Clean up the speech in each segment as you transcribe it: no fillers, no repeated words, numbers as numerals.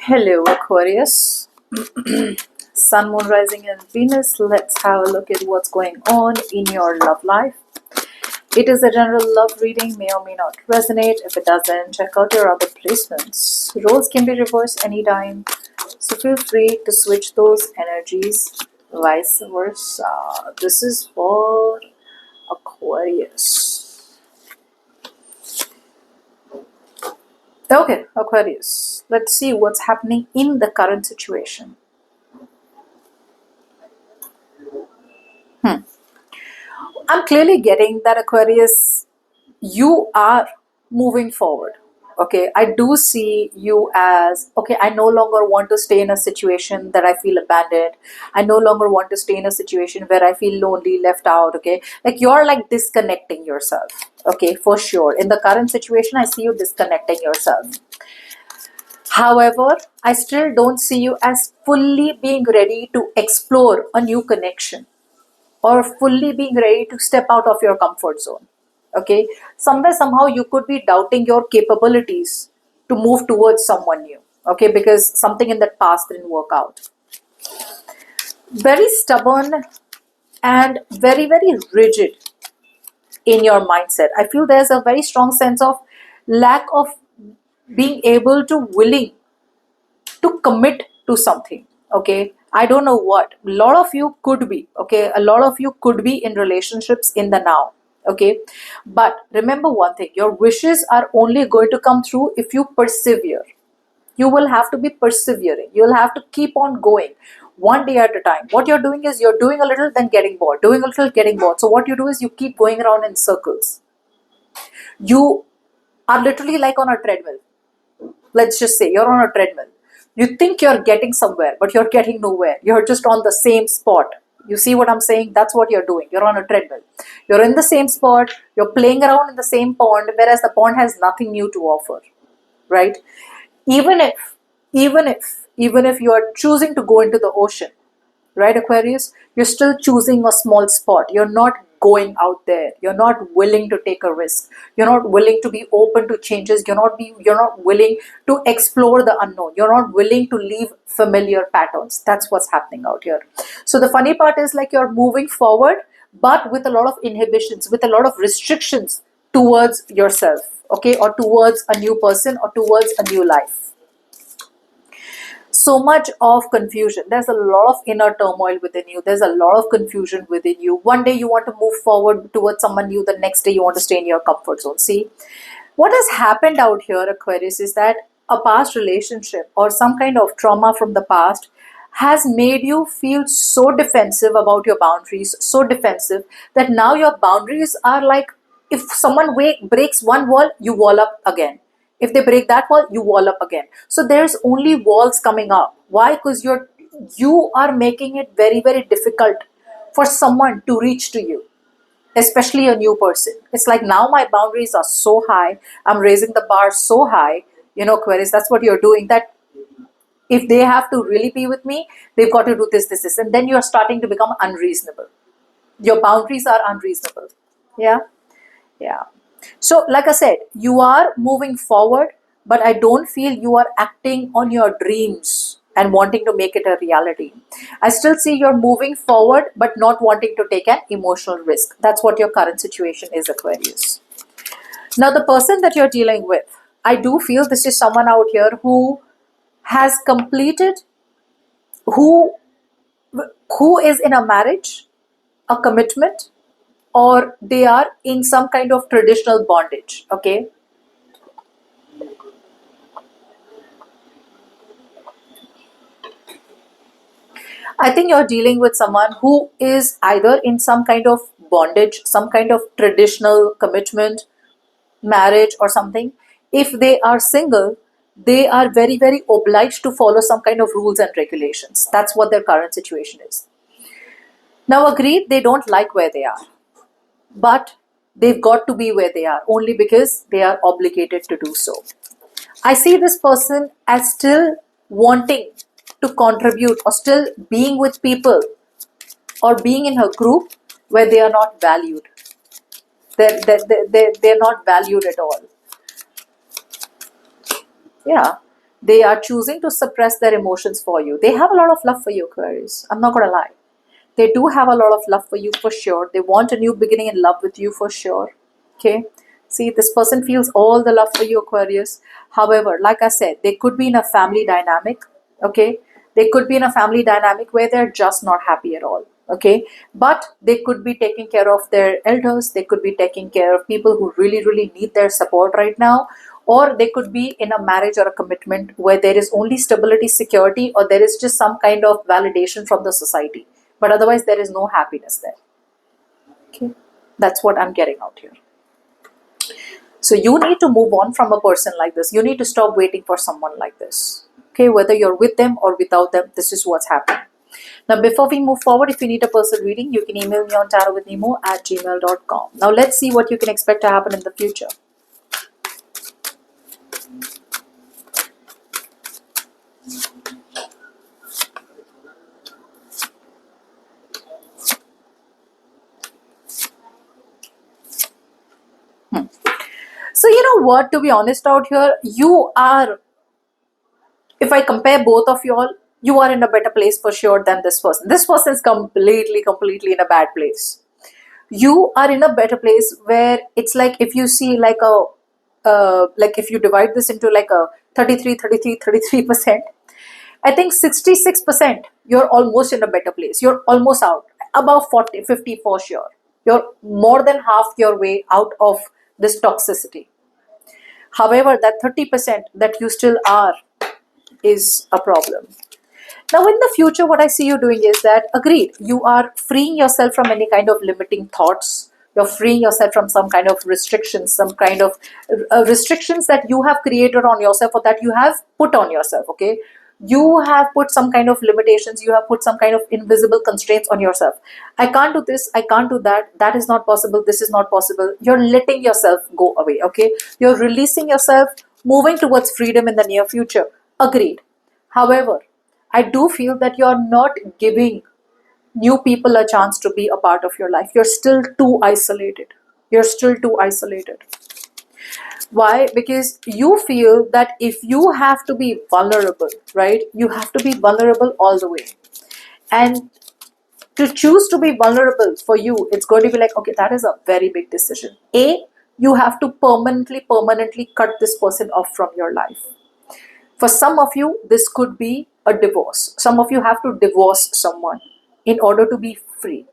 Hello, Aquarius. Sun, Moon, Rising, and Venus. Let's have a look at what's going on in your love life. It is a general love reading, may or may not resonate. If it doesn't, check out your other placements. Roles can be reversed anytime, so feel free to switch those energies, vice versa. This is for Aquarius. Okay, Aquarius. Let's see what's happening in the current situation. I'm clearly getting that, Aquarius, you are moving forward. Okay, I do see you as okay. I no longer want to stay in a situation that I feel abandoned. I no longer want to stay in a situation where I feel lonely, left out. Okay, like you're like disconnecting yourself. Okay, for sure. In the current situation, I see you disconnecting yourself. However, I still don't see you as fully being ready to explore a new connection or fully being ready to step out of your comfort zone. Okay, somewhere somehow you could be doubting your capabilities to move towards someone new. Okay, because something in that past didn't work out. Very stubborn and very rigid in your mindset. I feel there's a very strong sense of lack of being able to willing to commit to something. Okay, I don't know what. A lot of you could be, okay, a lot of you could be in relationships in the now. Okay, but remember one thing, your wishes are only going to come through if you persevere. You will have to be persevering. You'll have to keep on going one day at a time. What you're doing is you're doing a little, then getting bored, doing a little, getting bored. So what you do is you keep going around in circles. You are literally like on a treadmill. Let's just say you're on a treadmill. You think you're getting somewhere, but you're getting nowhere. You're just on the same spot. You see what I'm saying? That's what you're doing. You're on a treadmill. You're in the same spot. You're playing around in the same pond, whereas the pond has nothing new to offer, right? Even if, even if you are choosing to go into the ocean, right, Aquarius, you're still choosing a small spot. You're not going out there. You're not willing to take a risk. You're not willing to be open to changes. You're not willing to explore the unknown. You're not willing to leave familiar patterns. That's what's happening out here. So the funny part is like you're moving forward, but with a lot of inhibitions, with a lot of restrictions towards yourself, okay, or towards a new person or towards a new life. So much of confusion. There's a lot of inner turmoil within you. There's a lot of confusion within you. One day you want to move forward towards someone new, the next day you want to stay in your comfort zone. See, what has happened out here, Aquarius, is that a past relationship or some kind of trauma from the past has made you feel so defensive about your boundaries, so defensive that now your boundaries are like, if someone breaks one wall, you wall up again. If they break that wall, you wall up again. So there's only walls coming up. Why? Because you are making it very difficult for someone to reach to you, especially a new person. It's like now my boundaries are so high. I'm raising the bar so high. Aquarius, that's what you're doing. That if they have to really be with me, they've got to do this. And then you're starting to become unreasonable. Your boundaries are unreasonable. Yeah. Yeah. So, like I said, you are moving forward, but I don't feel you are acting on your dreams and wanting to make it a reality. I still see you're moving forward, but not wanting to take an emotional risk. That's what your current situation is, Aquarius. Now, the person that you're dealing with, I do feel this is someone out here who has completed, who who is in a marriage, a commitment, or they are in some kind of traditional bondage. Okay, I think you're dealing with someone who is either in some kind of bondage, some kind of traditional commitment, marriage, or something. If they are single, they are very obliged to follow some kind of rules and regulations. That's what their current situation is. Now, agreed, they don't like where they are, but they've got to be where they are only because they are obligated to do so. I see this person as still wanting to contribute or still being with people or being in a group where they are not valued. They're not valued at all. Yeah. They are choosing to suppress their emotions for you. They have a lot of love for you, Aquarius. I'm not going to lie. They do have a lot of love for you for sure. They want a new beginning in love with you for sure. Okay. See, this person feels all the love for you, Aquarius. However, like I said, they could be in a family dynamic. Okay. They could be in a family dynamic where they're just not happy at all. Okay. But they could be taking care of their elders. They could be taking care of people who really, really need their support right now. Or they could be in a marriage or a commitment where there is only stability, security, or there is just some kind of validation from the society. But otherwise, there is no happiness there. Okay. That's what I'm getting out here. So you need to move on from a person like this. You need to stop waiting for someone like this. Okay, whether you're with them or without them, this is what's happening. Now, before we move forward, if you need a personal reading, you can email me on tarotwithnemo@gmail.com. Now, let's see what you can expect to happen in the future. So, you know what, to be honest out here, you are, if I compare both of you all, you are in a better place for sure than this person. This person is completely in a bad place. You are in a better place where it's like, if you see like a, like if you divide this into like a 33%, I think 66%, you're almost in a better place. You're almost out. Above 40, 50 for sure. You're more than half your way out of this toxicity. However, that 30% that you still are is a problem. Now, in the future, what I see you doing is that, agreed, you are freeing yourself from any kind of limiting thoughts. You're freeing yourself from some kind of restrictions, some kind of restrictions that you have created on yourself or that you have put on yourself, okay? You have put some kind of limitations, you have put some kind of invisible constraints on yourself. I can't do this, I can't do that, that is not possible, this is not possible. You're letting yourself go away, okay? You're releasing yourself, moving towards freedom in the near future. Agreed. However, I do feel that you're not giving new people a chance to be a part of your life. You're still too isolated. You're still too isolated. Why? Because you feel that if you have to be vulnerable, right? You have to be vulnerable all the way. And to choose to be vulnerable for you, it's going to be like, okay, that is a very big decision. A, you have to permanently cut this person off from your life. For some of you, this could be a divorce. Some of you have to divorce someone in order to be free.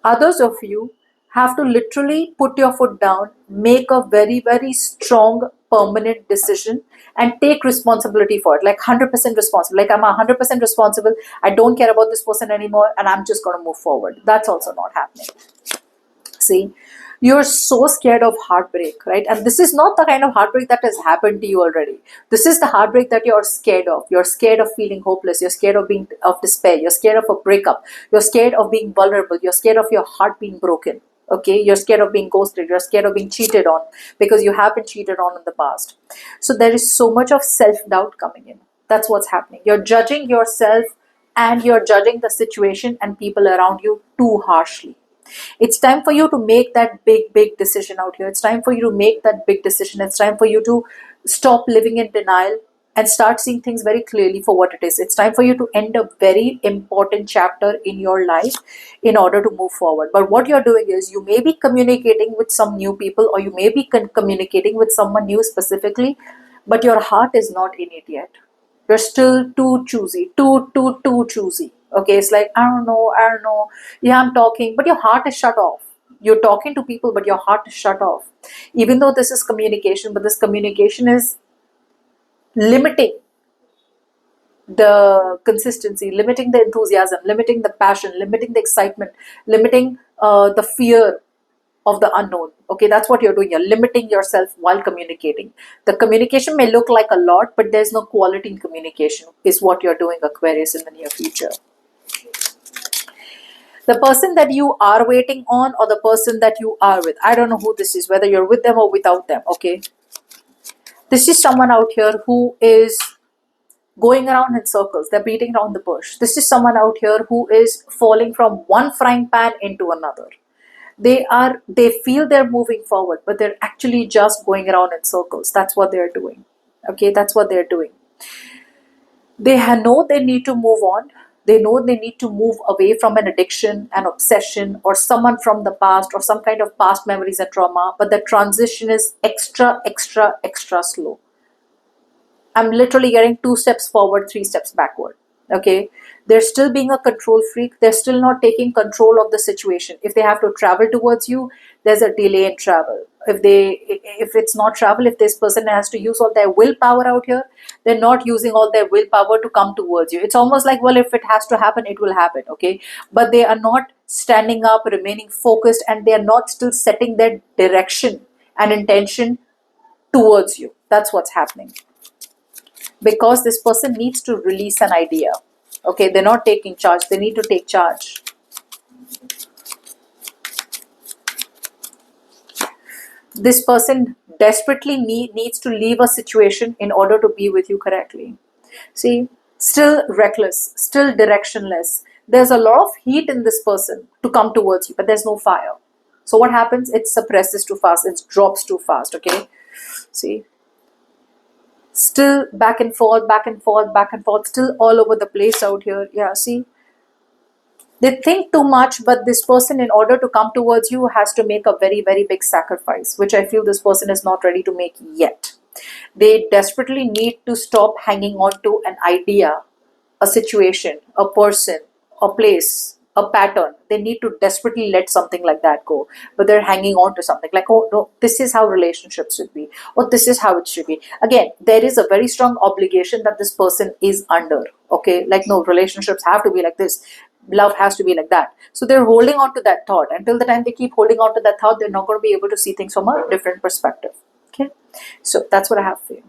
Others of you have to literally put your foot down, make a very strong, permanent decision, and take responsibility for it. Like 100% responsible. Like, I'm 100% responsible. I don't care about this person anymore, and I'm just going to move forward. That's also not happening. See, you're so scared of heartbreak, right? And this is not the kind of heartbreak that has happened to you already. This is the heartbreak that you're scared of. You're scared of feeling hopeless. You're scared of being of despair. You're scared of a breakup. You're scared of being vulnerable. You're scared of your heart being broken. Okay, you're scared of being ghosted. You're scared of being cheated on because you have been cheated on in the past. So there is so much of self-doubt coming in. That's what's happening. You're judging yourself and you're judging the situation and people around you too harshly. It's time for you to make that big decision out here. It's time for you to make that big decision. It's time for you to stop living in denial and start seeing things very clearly for what it is. It's time for you to end a very important chapter in your life in order to move forward. But what you're doing is, you may be communicating with some new people, or you may be communicating with someone new specifically, but your heart is not in it yet. You're still too choosy, too choosy. Okay, it's like, I don't know. Yeah, I'm talking, but your heart is shut off. You're talking to people, but your heart is shut off. Even though this is communication, but this communication is limiting the consistency, limiting the enthusiasm, limiting the passion, limiting the excitement, limiting the fear of the unknown. Okay, that's what you're doing. You're limiting yourself while communicating. The communication may look like a lot, but there's no quality in communication, is what you're doing, Aquarius, in the near future. The person that you are waiting on, or the person that you are with, I don't know who this is, whether you're with them or without them. Okay, this is someone out here who is going around in circles. They're beating around the bush. This is someone out here who is falling from one frying pan into another. They feel they're moving forward, but they're actually just going around in circles. That's what they're doing. Okay, that's what they're doing. Know they need to move on. They know they need to move away from an addiction, an obsession, or someone from the past, or some kind of past memories and trauma. But the transition is extra, extra, extra slow. I'm literally getting 2 steps forward, 3 steps backward. Okay. They're still being a control freak. They're still not taking control of the situation. If they have to travel towards you, there's a delay in travel. If it's not travel, if this person has to use all their willpower out here, they're not using all their willpower to come towards you. It's almost like, well, if it has to happen, it will happen. Okay. But they are not standing up, remaining focused, and they are not still setting their direction and intention towards you. That's what's happening, because this person needs to release an idea. Okay, they're not taking charge, they need to take charge. This person desperately needs to leave a situation in order to be with you correctly. See, still reckless, still directionless. There's a lot of heat in this person to come towards you, but there's no fire. So what happens? It suppresses too fast, it drops too fast. Okay, see, still back and forth, back and forth, back and forth, still all over the place out here. Yeah, see, they think too much, but this person, in order to come towards you, has to make a very, very big sacrifice, which I feel this person is not ready to make yet. They desperately need to stop hanging on to an idea, a situation, a person, a place, a pattern. They need to desperately let something like that go. But they're hanging on to something like, oh no, this is how relationships should be, or this is how it should be. Again, there is a very strong obligation that this person is under. Okay, like, no, relationships have to be like this. Love has to be like that. So they're holding on to that thought. Until the time they keep holding on to that thought, they're not going to be able to see things from a different perspective. Okay, so that's what I have for you.